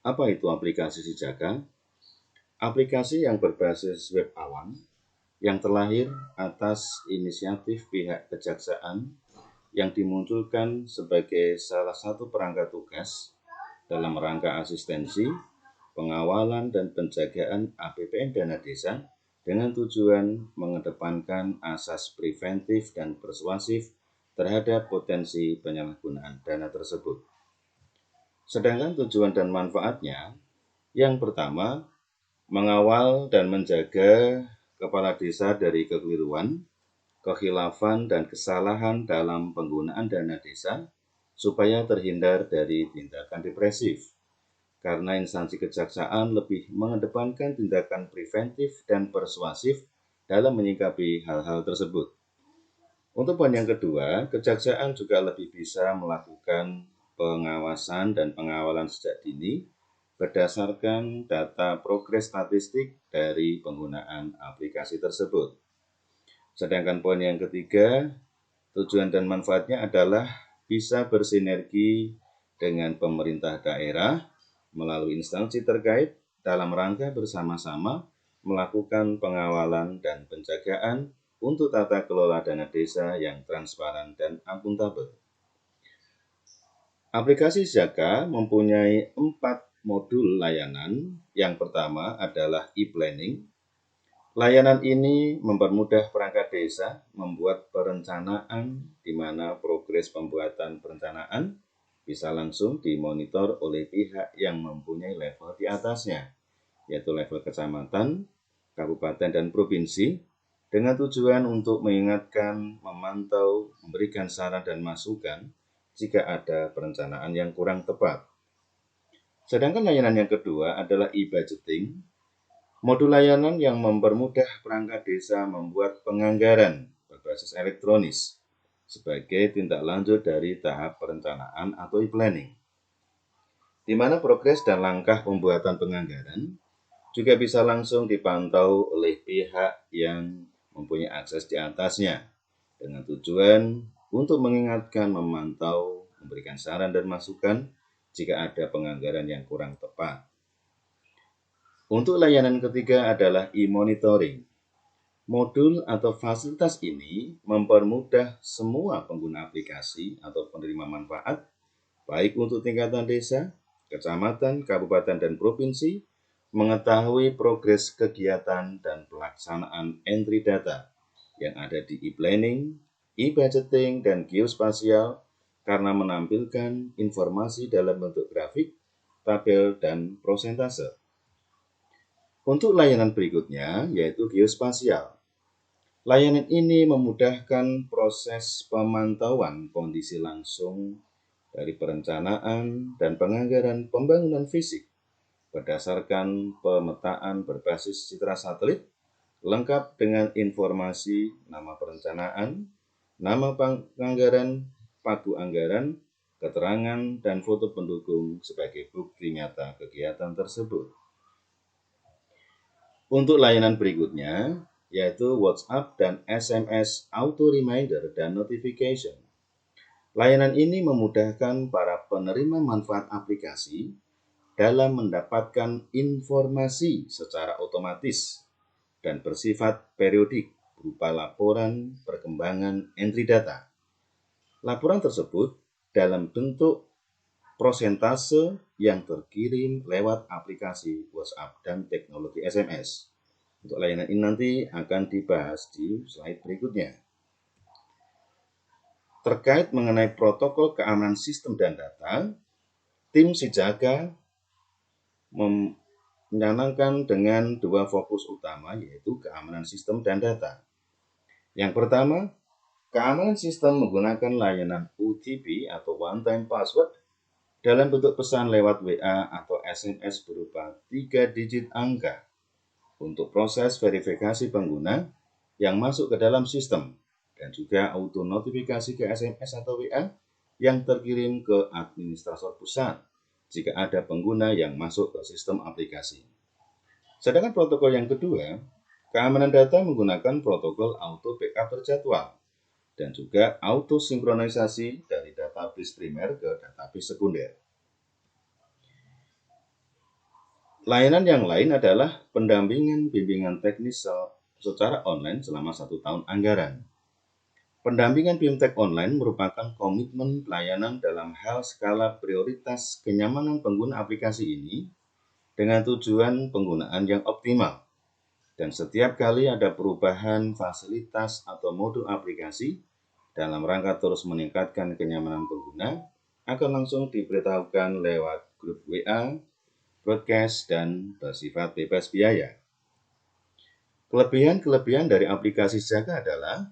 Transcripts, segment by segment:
Apa itu aplikasi Sijaga? Aplikasi yang berbasis web awan yang terlahir atas inisiatif pihak kejaksaan yang dimunculkan sebagai salah satu perangkat tugas dalam rangka asistensi, pengawalan, dan penjagaan APBN dana desa dengan tujuan mengedepankan asas preventif dan persuasif terhadap potensi penyalahgunaan dana tersebut. Sedangkan tujuan dan manfaatnya, yang pertama, mengawal dan menjaga kepala desa dari kekeliruan, kekhilafan, dan kesalahan dalam penggunaan dana desa supaya terhindar dari tindakan represif. Karena instansi kejaksaan lebih mengedepankan tindakan preventif dan persuasif dalam menyikapi hal-hal tersebut. Untuk poin yang kedua, kejaksaan juga lebih bisa melakukan pengawasan dan pengawalan sejak dini berdasarkan data progres statistik dari penggunaan aplikasi tersebut. Sedangkan poin yang ketiga, tujuan dan manfaatnya adalah bisa bersinergi dengan pemerintah daerah melalui instansi terkait dalam rangka bersama-sama melakukan pengawalan dan penjagaan untuk tata kelola dana desa yang transparan dan akuntabel. Aplikasi Zaka mempunyai 4 modul layanan. Yang pertama adalah e-planning. Layanan ini mempermudah perangkat desa membuat perencanaan di mana progres pembuatan perencanaan bisa langsung dimonitor oleh pihak yang mempunyai level di atasnya, yaitu level kecamatan, kabupaten, dan provinsi, dengan tujuan untuk mengingatkan, memantau, memberikan saran dan masukan jika ada perencanaan yang kurang tepat. Sedangkan layanan yang kedua adalah e-budgeting, modul layanan yang mempermudah perangkat desa membuat penganggaran berbasis elektronis sebagai tindak lanjut dari tahap perencanaan atau e-planning, di mana progres dan langkah pembuatan penganggaran juga bisa langsung dipantau oleh pihak yang mempunyai akses di atasnya dengan tujuan untuk mengingatkan, memantau, memberikan saran dan masukan jika ada penganggaran yang kurang tepat. Untuk layanan ketiga adalah e-monitoring. Modul atau fasilitas ini mempermudah semua pengguna aplikasi atau penerima manfaat, baik untuk tingkatan desa, kecamatan, kabupaten, dan provinsi, mengetahui progres kegiatan dan pelaksanaan entry data yang ada di e-planning, e-budgeting, dan geospasial karena menampilkan informasi dalam bentuk grafik, tabel, dan prosentase. Untuk layanan berikutnya, yaitu geospasial. Layanan ini memudahkan proses pemantauan kondisi langsung dari perencanaan dan penganggaran pembangunan fisik berdasarkan pemetaan berbasis citra satelit lengkap dengan informasi nama perencanaan, nama penganggaran, pagu anggaran, keterangan, dan foto pendukung sebagai bukti nyata kegiatan tersebut. Untuk layanan berikutnya, yaitu WhatsApp dan SMS auto reminder dan notification. Layanan ini memudahkan para penerima manfaat aplikasi dalam mendapatkan informasi secara otomatis dan bersifat periodik berupa laporan perkembangan entry data. Laporan tersebut dalam bentuk prosentase yang terkirim lewat aplikasi WhatsApp dan teknologi SMS. Untuk layanan ini nanti akan dibahas di slide berikutnya. Terkait mengenai protokol keamanan sistem dan data, tim Sijaga mencanangkan dengan 2 fokus utama, yaitu keamanan sistem dan data. Yang pertama, keamanan sistem menggunakan layanan OTP atau One Time Password dalam bentuk pesan lewat WA atau SMS berupa 3 digit angka untuk proses verifikasi pengguna yang masuk ke dalam sistem dan juga auto notifikasi ke SMS atau WA yang terkirim ke administrator pusat jika ada pengguna yang masuk ke sistem aplikasi. Sedangkan protokol yang kedua, keamanan data menggunakan protokol auto backup terjadwal dan juga auto sinkronisasi dari database primer ke database sekunder. Layanan yang lain adalah pendampingan bimbingan teknis secara online selama 1 tahun anggaran. Pendampingan BIMTEK online merupakan komitmen pelayanan dalam hal skala prioritas kenyamanan pengguna aplikasi ini dengan tujuan penggunaan yang optimal. Dan setiap kali ada perubahan fasilitas atau modul aplikasi dalam rangka terus meningkatkan kenyamanan pengguna, akan langsung diberitahukan lewat grup WA, broadcast, dan bersifat bebas biaya. Kelebihan dari aplikasi Jaga adalah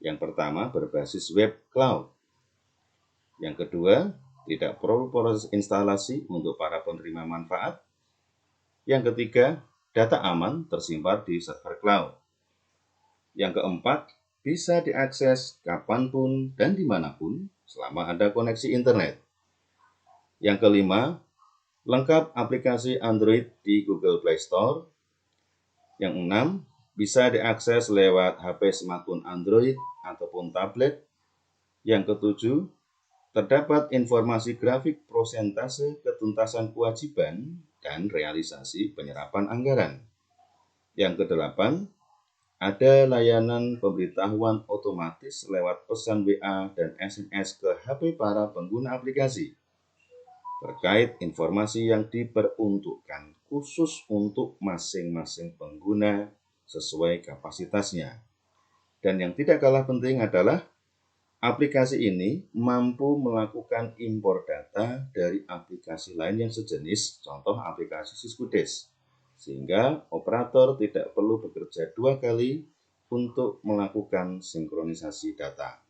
yang pertama, berbasis web cloud. Yang kedua, tidak perlu proses instalasi untuk para penerima manfaat. Yang ketiga, data aman tersimpan di server cloud. Yang keempat, bisa diakses kapanpun dan dimanapun selama ada koneksi internet. Yang kelima, lengkap aplikasi Android di Google Play Store. Yang enam, bisa diakses lewat HP smartphone Android ataupun tablet. Yang ketujuh, terdapat informasi grafik prosentase ketuntasan kewajiban dan realisasi penyerapan anggaran. Yang kedelapan, ada layanan pemberitahuan otomatis lewat pesan WA dan SMS ke HP para pengguna aplikasi terkait informasi yang diperuntukkan khusus untuk masing-masing pengguna sesuai kapasitasnya. Dan yang tidak kalah penting adalah aplikasi ini mampu melakukan impor data dari aplikasi lain yang sejenis, contoh aplikasi Syskudes, sehingga operator tidak perlu bekerja 2 kali untuk melakukan sinkronisasi data.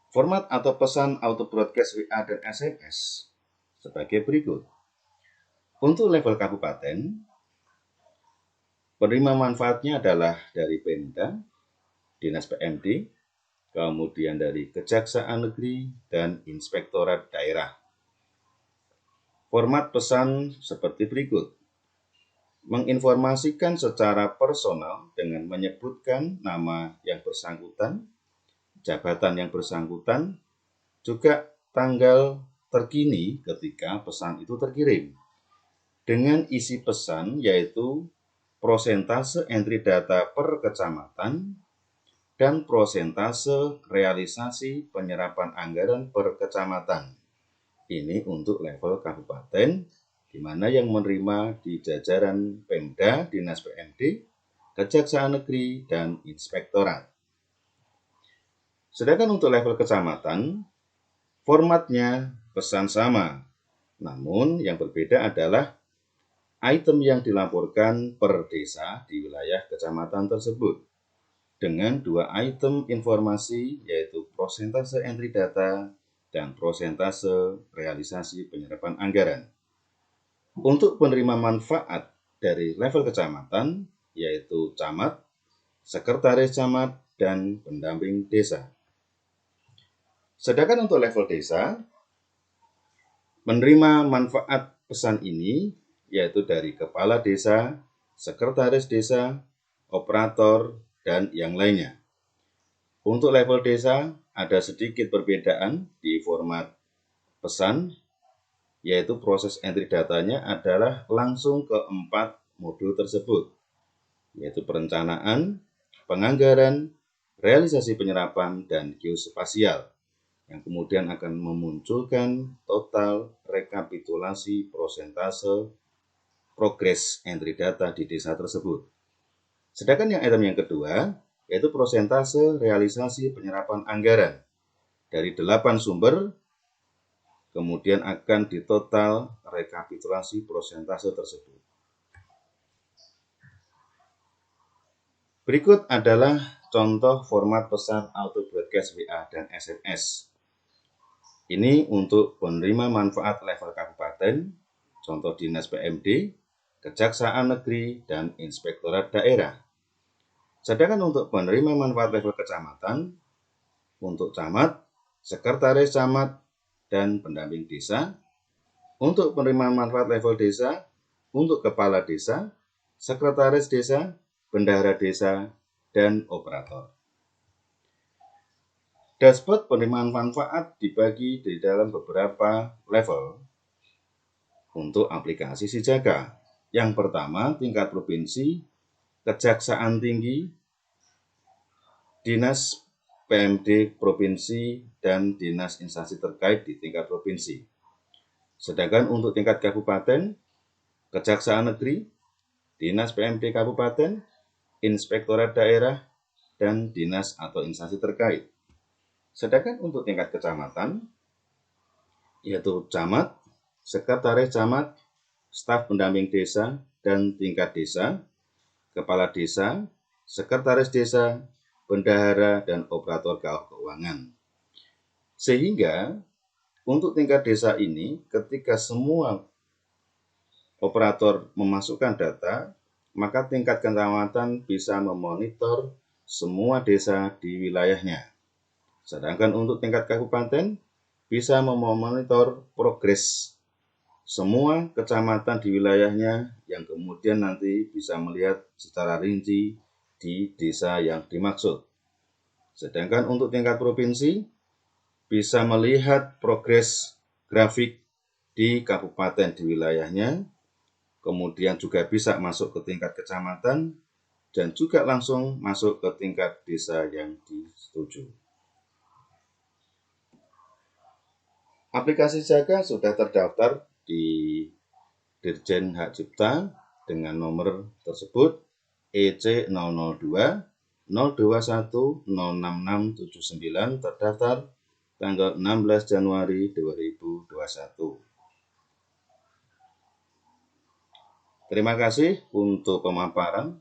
Format atau pesan auto broadcast WA dan SMS sebagai berikut. Untuk level kabupaten, penerima manfaatnya adalah dari Pemda, Dinas PMD, kemudian dari Kejaksaan Negeri, dan Inspektorat Daerah. Format pesan seperti berikut. Menginformasikan secara personal dengan menyebutkan nama yang bersangkutan, jabatan yang bersangkutan, juga tanggal terkini ketika pesan itu terkirim. Dengan isi pesan yaitu prosentase entry data per kecamatan dan prosentase realisasi penyerapan anggaran per kecamatan. Ini untuk level kabupaten, di mana yang menerima di jajaran Pemda, Dinas PMD, Kejaksaan Negeri, dan Inspektorat. Sedangkan untuk level kecamatan, formatnya pesan sama, namun yang berbeda adalah item yang dilaporkan per desa di wilayah kecamatan tersebut dengan 2 item informasi yaitu prosentase entry data dan prosentase realisasi penyerapan anggaran. Untuk penerima manfaat dari level kecamatan yaitu camat, sekretaris camat, dan pendamping desa. Sedangkan untuk level desa, menerima manfaat pesan ini yaitu dari kepala desa, sekretaris desa, operator, dan yang lainnya. Untuk level desa, ada sedikit perbedaan di format pesan, yaitu proses entry datanya adalah langsung ke 4 modul tersebut, yaitu perencanaan, penganggaran, realisasi penyerapan, dan geospasial, yang kemudian akan memunculkan total rekapitulasi prosentase progres entry data di desa tersebut. Sedangkan yang item yang kedua, yaitu prosentase realisasi penyerapan anggaran. Dari 8 sumber, kemudian akan ditotal rekapitulasi prosentase tersebut. Berikut adalah contoh format pesan auto broadcast WA dan SMS. Ini untuk penerima manfaat level kabupaten, contoh Dinas PMD, Kejaksaan Negeri, dan Inspektorat Daerah. Sedangkan untuk penerima manfaat level kecamatan, untuk camat, sekretaris camat, dan pendamping desa. Untuk penerima manfaat level desa, untuk kepala desa, sekretaris desa, bendahara desa, dan operator. Dashboard penerimaan manfaat dibagi di dalam beberapa level. untuk aplikasi Sijaga. Yang pertama, tingkat provinsi, Kejaksaan Tinggi, Dinas PMD Provinsi, dan Dinas Instansi terkait di tingkat provinsi. Sedangkan untuk tingkat kabupaten, Kejaksaan Negeri, Dinas PMD Kabupaten, Inspektorat Daerah, dan dinas atau instansi terkait. Sedangkan untuk tingkat kecamatan, yaitu camat, sekretaris camat, staf pendamping desa, dan tingkat desa, kepala desa, sekretaris desa, bendahara, dan operator keuangan. Sehingga untuk tingkat desa ini, ketika semua operator memasukkan data, maka tingkat kecamatan bisa memonitor semua desa di wilayahnya. Sedangkan untuk tingkat kabupaten bisa memonitor progres semua kecamatan di wilayahnya yang kemudian nanti bisa melihat secara rinci di desa yang dimaksud. Sedangkan untuk tingkat provinsi bisa melihat progres grafik di kabupaten di wilayahnya, kemudian juga bisa masuk ke tingkat kecamatan, dan juga langsung masuk ke tingkat desa yang dituju. Aplikasi Sijaga sudah terdaftar di Dirjen Hak Cipta dengan nomor tersebut EC002 021 06679, terdaftar tanggal 16 Januari 2021. Terima kasih untuk pemaparan